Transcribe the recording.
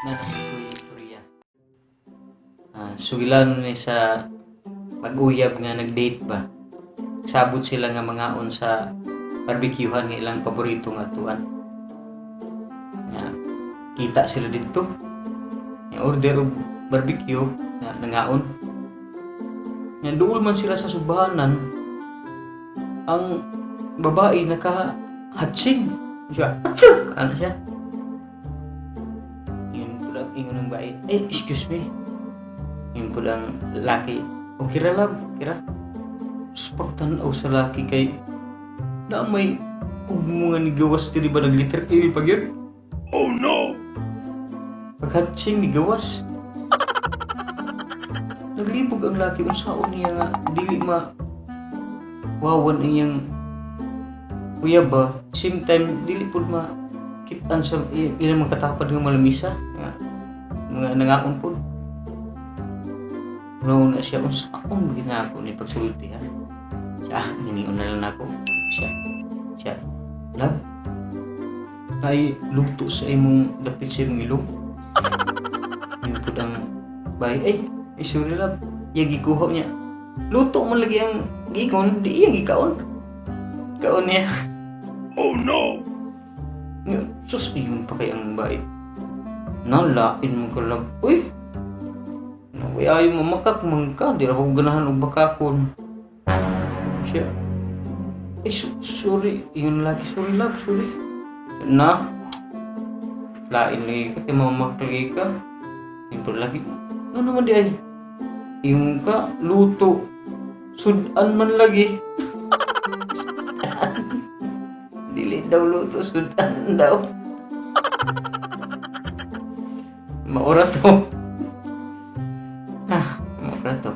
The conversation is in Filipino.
na nakukuha istorya. Sugilan ni sa pag-uyab nga nag-date ba. Sabot sila nga mangaon sa barbecuehan nga ilang paborito nga tuan. Nga kita sila dito. Nga order og barbecue nga nangaon. Nga duol man sila sa subahanan. Ang babae naka-hatsing. Siya, achoo! Ano siya? Yun pula, ingon ng babae, excuse me. Yun pula ang lalaki, okay ra lab, kira. Pagtanaw sa laki kay na may mga nigawas diri ba nag-liter kayo pag yun? Oh no! Paghatsing nigawas. Naglibog ang laki, unsaon niya nga, dili wawan iyang kuya ba, same time dili pud makitaan sa ilang mga katapad ng malamisa nga mga nangaon pud. Mao na siya unsaon ginako ni pagsulti ha. Siya giniun na lang ako. Siya lab ay lugto sa imong dapit sa imong ilong. Yun pud ang bay sorry lab, iya gikuha niya. Luto man lagi ang gigon, di iya gikaon. Kaon niya. Oh no! Sus, yun pa kay ang bait. Nalain mo ka lang. Uy! Naway ayaw mamakak man ka. Di na ako ganahan o bakakon. Siya. Sorry. Yun lagi. Sorry love, sorry. Na. Lain lagi ka. Mamak lagi ka. Yun pa lagi. Ano naman di ay? Yung ka, luto. Sudan man lagi. Dili daw luto, sudan daw. Maura to. Maura to.